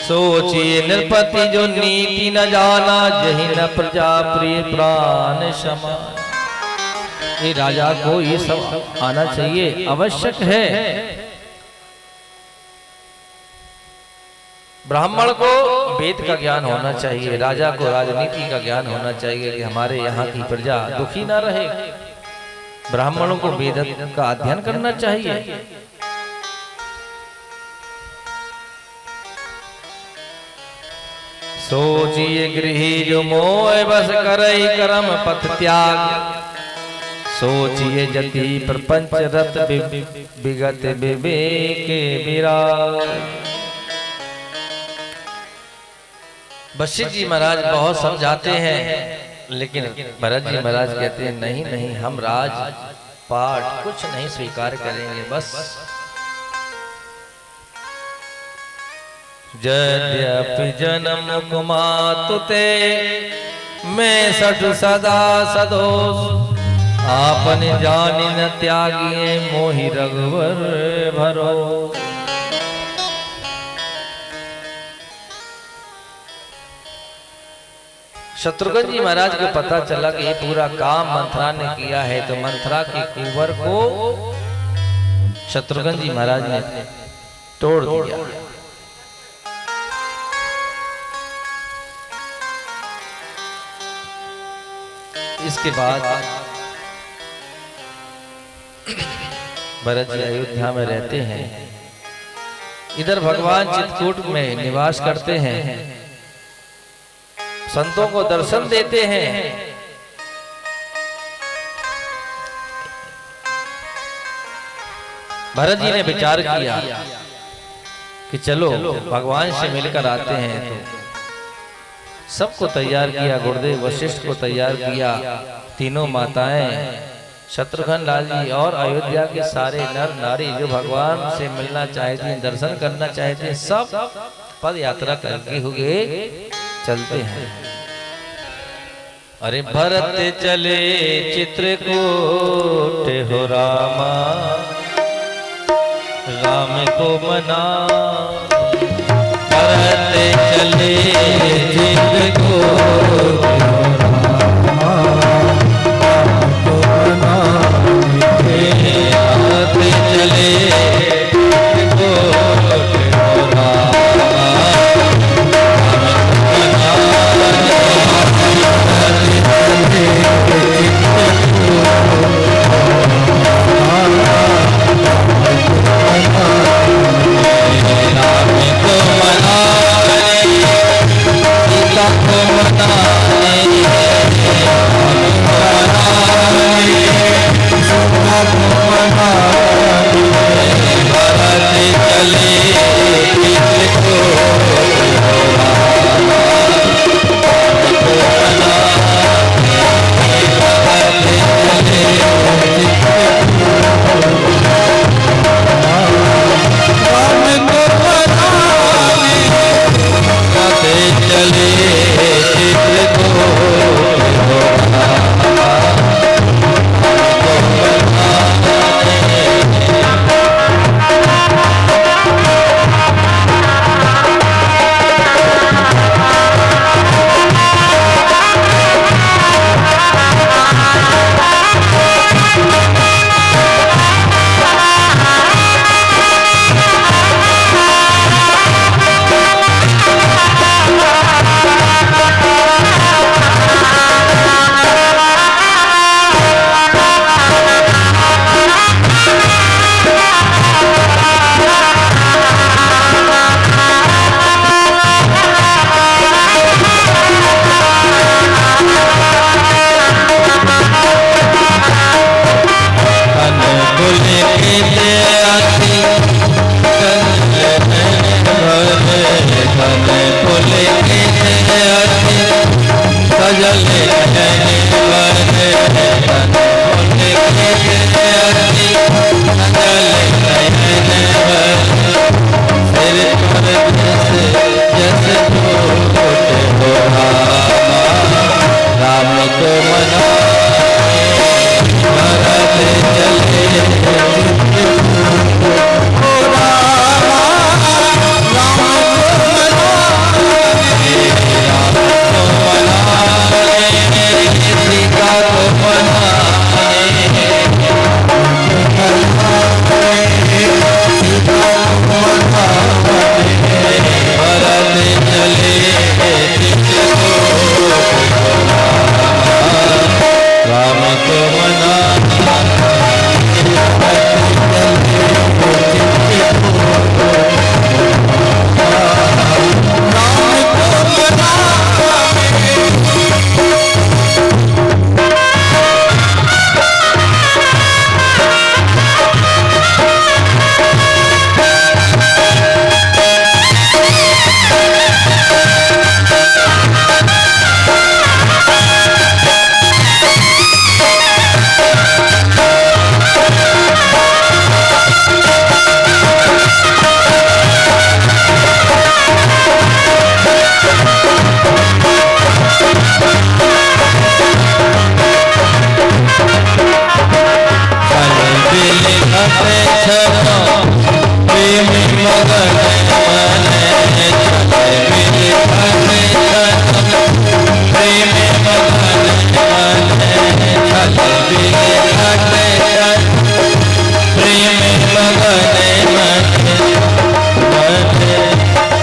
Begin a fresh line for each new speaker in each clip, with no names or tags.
सोचिए नृपति जो नीति न जाना, जही न प्रजा प्रिय प्राण समान। ये राजा को ये सब आना चाहिए, आवश्यक है। ब्राह्मण को वेद का ज्ञान होना चाहिए, राजा को राजनीति का ज्ञान होना चाहिए कि हमारे यहाँ की प्रजा दुखी ना रहे। ब्राह्मणों को वेद का अध्ययन करना चाहिए। सोचिए गृही जो मोह बस करई कर्म पथ त्याग। सोचिए जति प्रपंच रत विगत विवेक विराग। वशिष्ठ जी महाराज बहुत समझाते हैं, लेकिन भरत जी महाराज कहते हैं नहीं नहीं, हम राज पाठ कुछ नहीं स्वीकार करेंगे। बस यद्यपि जन्म कुमातुते मैं सठ सदा सदोष। आपन जानि न त्यागिए मोहि रघुवर भरोस। शत्रुघ्न जी महाराज को पता चला कि ये पूरा काम मंथरा ने किया है, तो मंथरा के कुंवर को शत्रुघ्न जी महाराज ने तोड़ दिया। इसके बाद भरत जी अयोध्या में रहते हैं, इधर भगवान चित्रकूट में निवास करते हैं, संतों को दर्शन देते हैं। भरत जी ने विचार किया कि चलो भगवान से मिलकर आते हैं, तो सबको तैयार किया, गुरुदेव वशिष्ठ को तैयार किया, तीनों माताएं, शत्रुघ्न लाल जी और अयोध्या के सारे नर नारी जो भगवान से मिलना चाहते हैं, दर्शन करना चाहते हैं, सब पद यात्रा करके हुए चलते हैं। अरे भरत चले चित्रकूट हो रामा, राम को मना। भरत चले चित्रकूट हो रामा, राम को मना। भरत चले चित्रकूट हो रामा, राम को मना।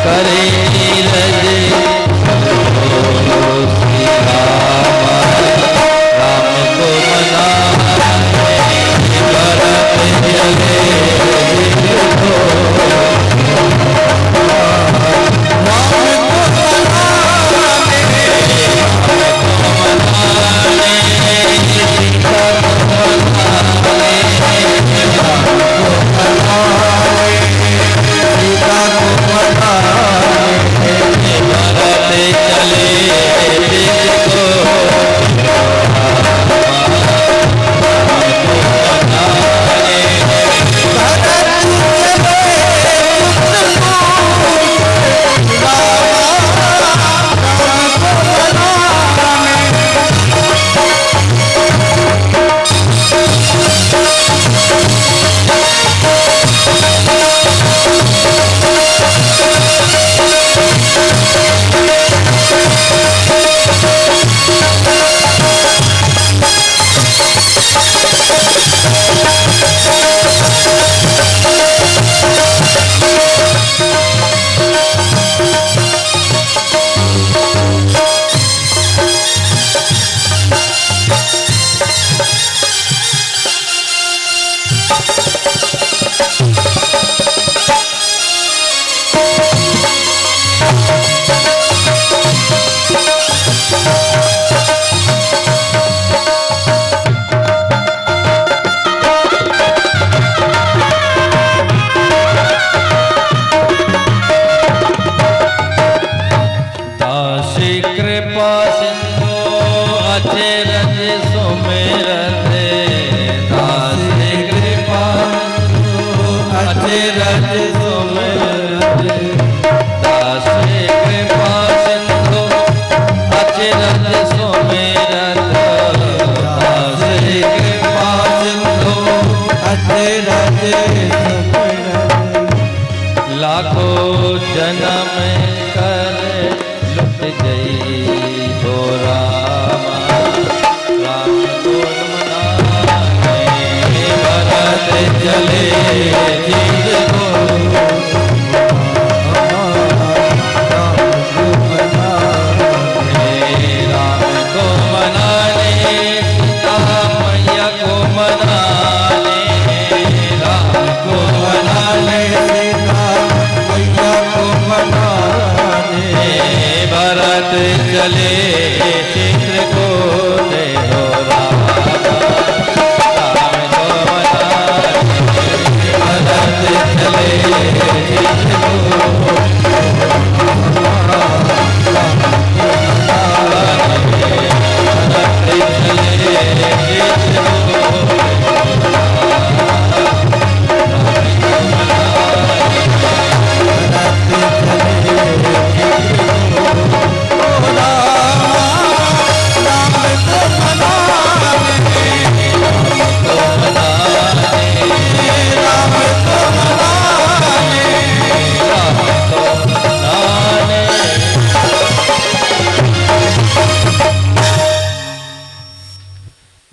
करे नीरज श्री राम को मनाने भरत चले लाखों जन्म कर लुट गई हो रामा राम को मनाने भरत चले जिसको राम को मनाने सीता मैया को मनाने राम को मनाने भरत चले चित्रकूट हो राम को मनाने भरत चले चित्रकूट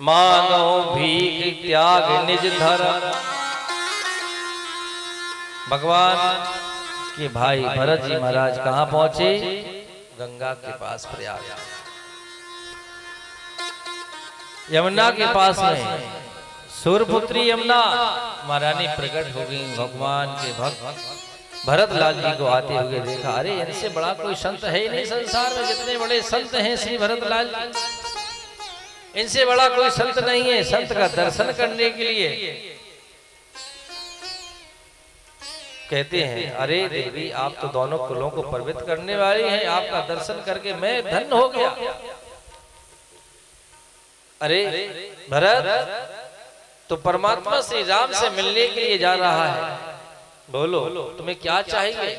मानो भीख त्याग निज धर्म। भगवान के भाई भरत जी महाराज कहाँ पहुंचे? गंगा के पास प्रयाग, यमुना के पास में सूर्यपुत्री यमुना महारानी प्रकट हो गई। भगवान के भक्त भरत लाल जी को आते हुए देखा, अरे इनसे बड़ा कोई संत है ही नहीं संसार में। जितने बड़े संत हैं श्री भरत लाल जी, इनसे बड़ा कोई संत नहीं है। संत का दर्शन करने के लिए कहते हैं, अरे देवी आप तो दोनों कुलों को पवित्र करने वाली हैं, आपका दर्शन करके मैं धन्य हो गया। अरे भरत तो परमात्मा श्री राम से मिलने के लिए जा रहा है, बोलो तुम्हें क्या चाहिए?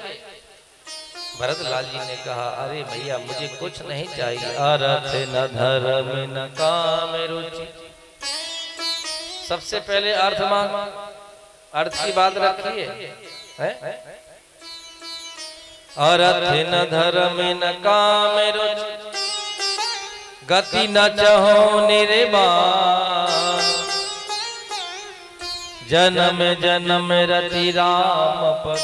भरत लाल जी ने कहा, अरे भैया मुझे कुछ नहीं चाहिए। अर्थ न धर्म न काम रुचि। सबसे पहले अर्थ मांग, अर्थ की बात रखिए। अर्थ न धर्म न काम रुचि, गति न चहो निर्वाण। जन्म जन्म रति राम पद,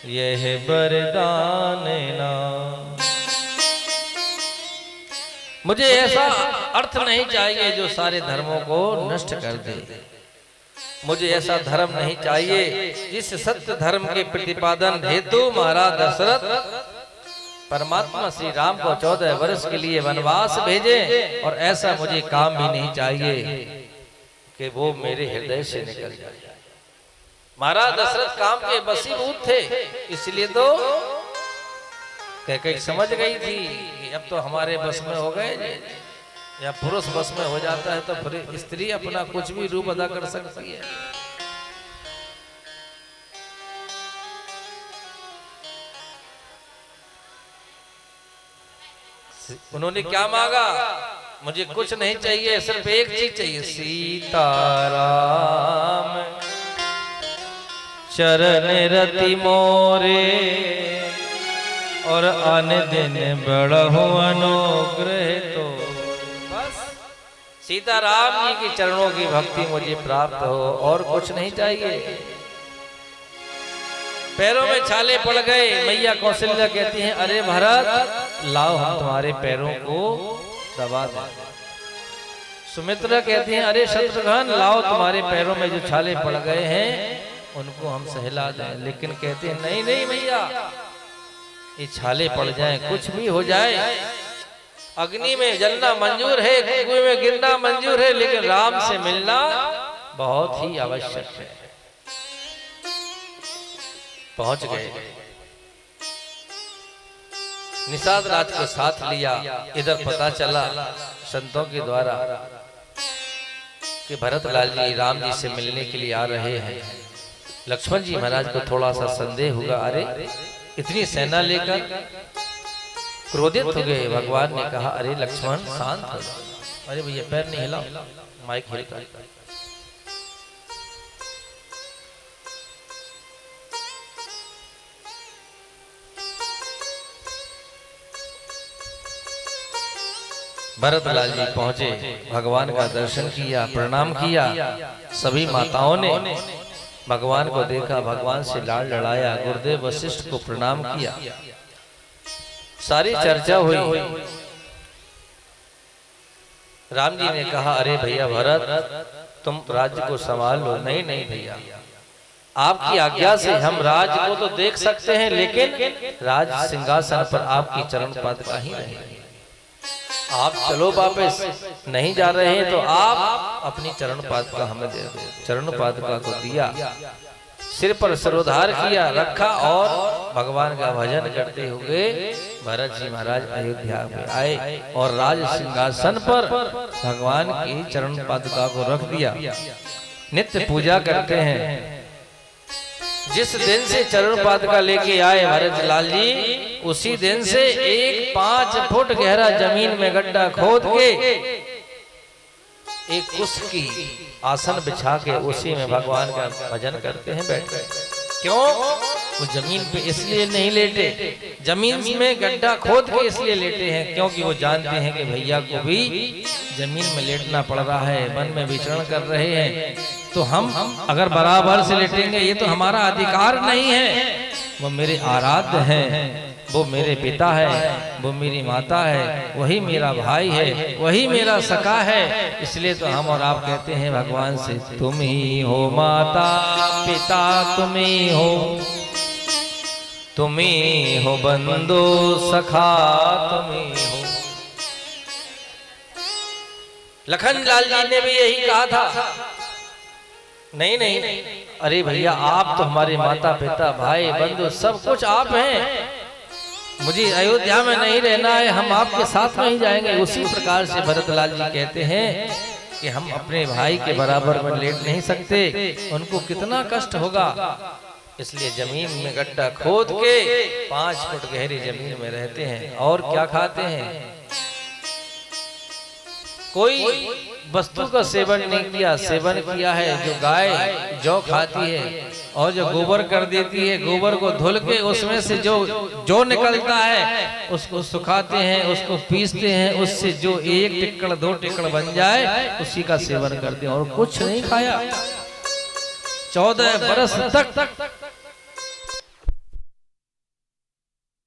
यह वरदान ना। मुझे ऐसा अर्थ नहीं चाहिए जो सारे धर्मों को नष्ट कर दे। मुझे ऐसा धर्म नहीं चाहिए जिस सत्य धर्म के प्रतिपादन हेतु महाराज दशरथ परमात्मा श्री राम को 14 वर्ष के लिए वनवास भेजे। और ऐसा मुझे काम भी नहीं चाहिए कि वो मेरे हृदय से निकल जाए। महाराज दशरथ काम के वशीभूत थे, इसलिए तो कैकेयी समझ गई थी कि अब तो हमारे बस में हो गए। या पुरुष बस में हो जाता है तो फिर स्त्री अपना कुछ भी रूप अदा कर सकती है। उन्होंने क्या मांगा? मुझे कुछ नहीं चाहिए, सिर्फ एक चीज चाहिए, सीताराम चरण रति मोरे और अन दिन बढ़ो अनुग्रह। तो बस सीताराम जी के चरणों की भक्ति मुझे प्राप्त हो, और कुछ नहीं चाहिए। पैरों में छाले पड़ गए। मैया कौशल्या कहती हैं, अरे भरत लाओ हम तुम्हारे पैरों को दबा दें। सुमित्रा कहती हैं, अरे शत्रुघ्न लाओ तुम्हारे पैरों में जो छाले पड़ गए हैं उनको हम सहला दें। लेकिन कहते हैं, नहीं नहीं मैया, ये छाले पड़ जाएं, कुछ भी हो जाए, अग्नि में जलना मंजूर है, कुएं में गिरना मंजूर है, लेकिन राम से मिलना बहुत ही आवश्यक है। पहुंच गए। निषाद राज को साथ लिया। इधर पता चला संतों के द्वारा कि भरतलाल जी राम जी से मिलने के लिए आ रहे हैं। लक्ष्मण जी महाराज को थोड़ा सा संदेह हुआ, अरे इतनी सेना लेकर क्रोधित हो गए। भगवान ने कहा, अरे लक्ष्मण शांत हो जाओ। अरे भैया पैर नहीं हिलाओ, माइक हिलता है। भरतलाल जी पहुंचे, भगवान का दर्शन किया, प्रणाम किया। सभी माताओं ने भगवान को देखा, भगवान से लाड लड़ाया, गुरुदेव वशिष्ठ को प्रणाम किया। सारी चर्चा हुई। राम जी ने कहा, अरे भैया भरत तुम राज्य को संभाल लो। नहीं नहीं भैया, आपकी आज्ञा से हम राज्य को तो देख सकते हैं, लेकिन राज सिंहासन पर आपकी चरण पद का ही रहेगा। आप चलो वापस, नहीं जा रहे हैं तो आप अपनी चरण पादुका हमें दे दो। चरण पादुका को दिया, सिर पर सिरोधार किया, रखा, और भगवान का भजन करते हुए भरत जी महाराज अयोध्या में आए और राज सिंहासन पर भगवान की चरण पादुका को रख दिया। नित्य पूजा करते हैं। जिस दिन से चरण पादुका लेके आए भरतलाल जी, उसी दिन से एक 5 फुट गहरा जमीन में गड्ढा खोद के एक कुश की आसन बिछा के उसी में भगवान का भजन करते हैं बैठ कर। क्यों? वो जमीन पे इसलिए नहीं लेटे, जमीन में गड्ढा खोद के इसलिए लेटे हैं क्योंकि वो जानते हैं कि भैया को भी जमीन में लेटना पड़ रहा है, वन में विचरण कर रहे हैं। तो हम अगर बराबर से लेटेंगे ये तो हमारा अधिकार नहीं है। वो मेरे आराध्य हैं, वो मेरे पिता है, वो मेरी माता है, वही मेरा भाई है, वही मेरा सखा है। इसलिए तो हम और आप कहते हैं भगवान से, तुम ही हो माता पिता, तुम ही हो, तुम ही हो बंधु सखा, तुम ही हो। लखन लाल जी ने भी यही कहा था। नहीं नहीं, अरे भैया आप तो हमारे माता पिता भाई बंधु सब कुछ आप हैं, मुझे अयोध्या में नहीं रहना है, हम आपके साथ में ही जाएंगे। उसी प्रकार से भरतलाल जी कहते हैं कि हम अपने भाई के बराबर में लेट नहीं सकते, उनको कितना कष्ट होगा। इसलिए जमीन में गड्ढा खोद के 5 फुट गहरी जमीन में रहते हैं। और क्या खाते हैं? कोई वस्तु का सेवन नहीं किया, सेवन किया है जो गाय जौ खाती है और जो गोबर कर देती है, गोबर को धुल के उसमें से जो निकलता है उसको सुखाते हैं, उसको पीसते हैं, उससे जो 1 टिक्कड़ 2 टिक्कड़ बन जाए उसी का सेवन करते हैं। और कुछ नहीं खाया। 14 बरस तक